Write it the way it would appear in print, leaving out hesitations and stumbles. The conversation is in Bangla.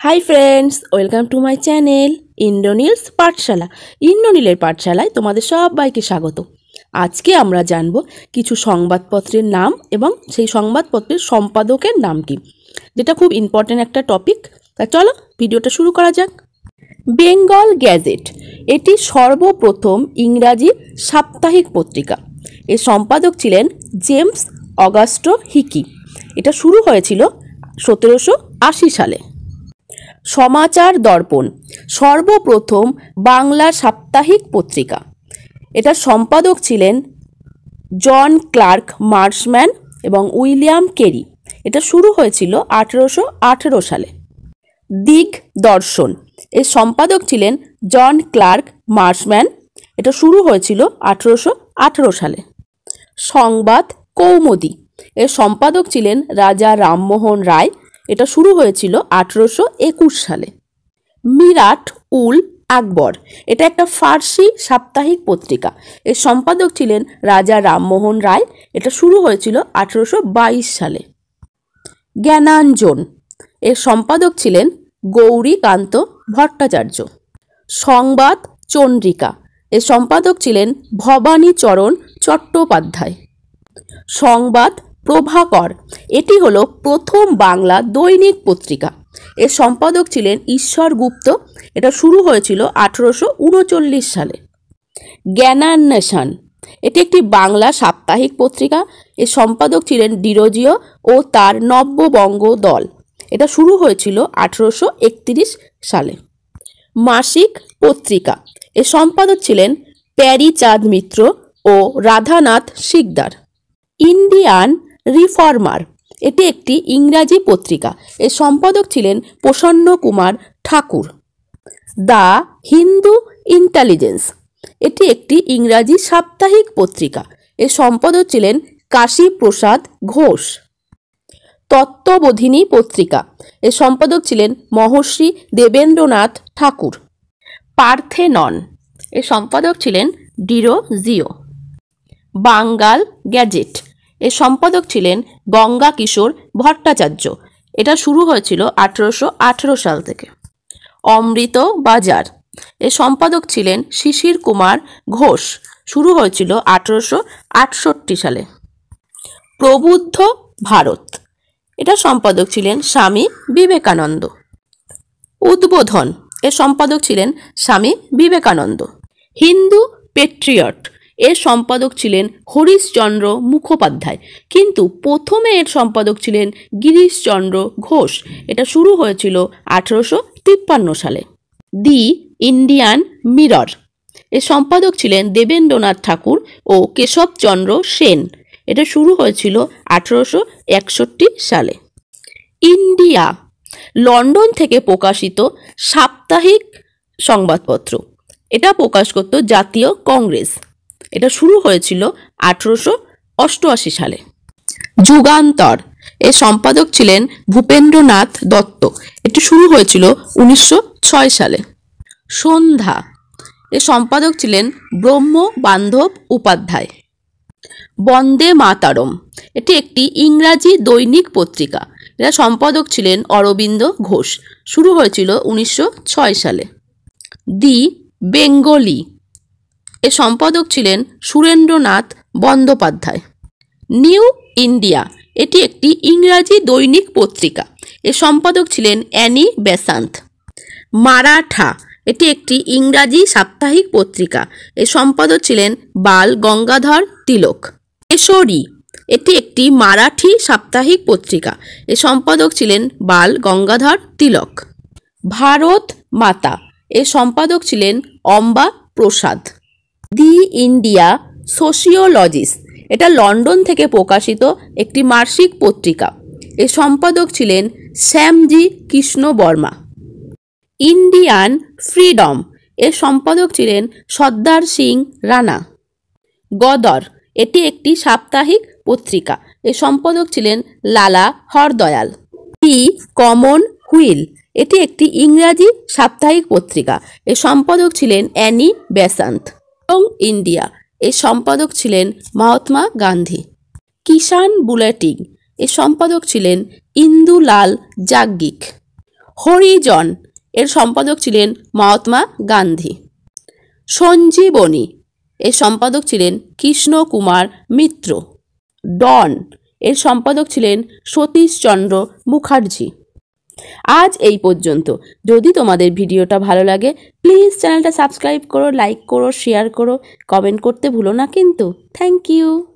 High friends, welcome to my channel Indranil's Pathshala. ইন্দ্রনীলের পাঠশালায় তোমাদের সবাইকে স্বাগত। আজকে আমরা জানব কিছু সংবাদপত্রের নাম এবং সেই সংবাদপত্রের সম্পাদকের নাম কি, যেটা খুব ইম্পর্টেন্ট একটা টপিক। তা চলো ভিডিওটা শুরু করা যাক। বেঙ্গল গ্যাজেট এটি সর্বপ্রথম ইংরাজি সাপ্তাহিক পত্রিকা। এর সম্পাদক ছিলেন জেমস অগাস্টো হিকি। এটা শুরু হয়েছিল 1780 সালে। সমাচার দর্পণ সর্বপ্রথম বাংলা সাপ্তাহিক পত্রিকা। এটার সম্পাদক ছিলেন জন ক্লার্ক মার্শম্যান এবং উইলিয়াম কেরি। এটা শুরু হয়েছিল 1818 সালে। দিগদর্শন এর সম্পাদক ছিলেন জন ক্লার্ক মার্শম্যান। এটা শুরু হয়েছিল 1818 সালে। সংবাদ কৌমুদী এর সম্পাদক ছিলেন রাজা রামমোহন রায়। এটা শুরু হয়েছিল 1821 সালে। মিরাট উল আকবর এটা একটা ফার্সি সাপ্তাহিক পত্রিকা। এর সম্পাদক ছিলেন রাজা রামমোহন রায়। এটা শুরু হয়েছিল 1822 সালে। জ্ঞানাঞ্জন এর সম্পাদক ছিলেন গৌরীকান্ত ভট্টাচার্য। সংবাদ চন্দ্রিকা এর সম্পাদক ছিলেন ভবানীচরণ চট্টোপাধ্যায়। সংবাদ প্রভাকর এটি হলো প্রথম বাংলা দৈনিক পত্রিকা। এর সম্পাদক ছিলেন ঈশ্বর গুপ্ত। এটা শুরু হয়েছিল 1839 সালে। জ্ঞানান্বেষণ এটি একটি বাংলা সাপ্তাহিক পত্রিকা। এর সম্পাদক ছিলেন ডিরোজিও ও তার নব্যবঙ্গ দল। এটা শুরু হয়েছিল 1831 সালে। মাসিক পত্রিকা এর সম্পাদক ছিলেন প্যারীচাঁদ মিত্র ও রাধানাথ শিকদার। ইন্ডিয়ান রিফর্মার এটি একটি ইংরাজি পত্রিকা। এর সম্পাদক ছিলেন প্রসন্ন কুমার ঠাকুর। দ্য হিন্দু ইন্টেলিজেন্স এটি একটি ইংরাজি সাপ্তাহিক পত্রিকা। এর সম্পাদক ছিলেন কাশী প্রসাদ ঘোষ। তত্ত্ববোধিনী পত্রিকা এর সম্পাদক ছিলেন মহর্ষি দেবেন্দ্রনাথ ঠাকুর। পার্থেনন এর সম্পাদক ছিলেন ডিরোজিও। বাঙ্গাল গ্যাজেট এর সম্পাদক ছিলেন গঙ্গা কিশোর ভট্টাচার্য। এটা শুরু হয়েছিল 1818 সাল থেকে। অমৃত বাজার এর সম্পাদক ছিলেন শিশির কুমার ঘোষ। শুরু হয়েছিল 1868 সালে। প্রবুদ্ধ ভারত এটা সম্পাদক ছিলেন স্বামী বিবেকানন্দ। উদ্বোধন এর সম্পাদক ছিলেন স্বামী বিবেকানন্দ। হিন্দু পেট্রিয়ট এর সম্পাদক ছিলেন হরিশচন্দ্র মুখোপাধ্যায়, কিন্তু প্রথমে এর সম্পাদক ছিলেন গিরিশচন্দ্র ঘোষ। এটা শুরু হয়েছিল 1853 সালে। দি ইন্ডিয়ান মিরর এর সম্পাদক ছিলেন দেবেন্দ্রনাথ ঠাকুর ও কেশবচন্দ্র সেন। এটা শুরু হয়েছিল 1861 সালে। ইন্ডিয়া লন্ডন থেকে প্রকাশিত সাপ্তাহিক সংবাদপত্র। এটা প্রকাশ করত জাতীয় কংগ্রেস। এটা শুরু হয়েছিল 1888 সালে। যুগান্তর এর সম্পাদক ছিলেন ভূপেন্দ্রনাথ দত্ত। এটি শুরু হয়েছিল 1906 সালে। সন্ধ্যা এর সম্পাদক ছিলেন ব্রহ্ম বান্ধব উপাধ্যায়। বন্দে মাতারম এটি একটি ইংরাজি দৈনিক পত্রিকা। এর সম্পাদক ছিলেন অরবিন্দ ঘোষ। শুরু হয়েছিল 1906 সালে। দি বেঙ্গলি এর সম্পাদক ছিলেন সুরেন্দ্রনাথ বন্দ্যোপাধ্যায়। নিউ ইন্ডিয়া এটি একটি ইংরাজি দৈনিক পত্রিকা। এর সম্পাদক ছিলেন অ্যানি বেসান্ত। মারাঠা এটি একটি ইংরাজি সাপ্তাহিক পত্রিকা। এর সম্পাদক ছিলেন বাল গঙ্গাধর তিলক। কেশরী এটি একটি মারাঠি সাপ্তাহিক পত্রিকা। এর সম্পাদক ছিলেন বাল গঙ্গাধর তিলক। ভারত মাতা এর সম্পাদক ছিলেন অম্বা প্রসাদ। দি ইন্ডিয়া সোশিওলজিস্ট এটা লন্ডন থেকে প্রকাশিত একটি মাসিক পত্রিকা। এর সম্পাদক ছিলেন শ্যামজি কৃষ্ণ বর্মা। ইন্ডিয়ান ফ্রিডম এর সম্পাদক ছিলেন সর্দার সিং রানা। গদর এটি একটি সাপ্তাহিক পত্রিকা। এর সম্পাদক ছিলেন লালা হরদয়াল। দি কমন হুইল এটি একটি ইংরাজি সাপ্তাহিক পত্রিকা। এর সম্পাদক ছিলেন অ্যানি বেসান্ত। ইন্ডিয়া এর সম্পাদক ছিলেন মহাত্মা গান্ধী। কিষাণ বুলেটিন এর সম্পাদক ছিলেন ইন্দুলাল যাজ্ঞিক। হরিজন, এর সম্পাদক ছিলেন মহাত্মা গান্ধী। সঞ্জীবনী, এর সম্পাদক ছিলেন কৃষ্ণ কুমার মিত্র। ডন, এর সম্পাদক ছিলেন সতীশচন্দ্র মুখার্জি। আজ এই পর্যন্ত। যদি তোমাদের ভিডিওটা ভালো লাগে প্লিজ চ্যানেলটা সাবস্ক্রাইব করো, লাইক করো, শেয়ার করো, কমেন্ট করতে ভুলো না কিন্তু। Thank you.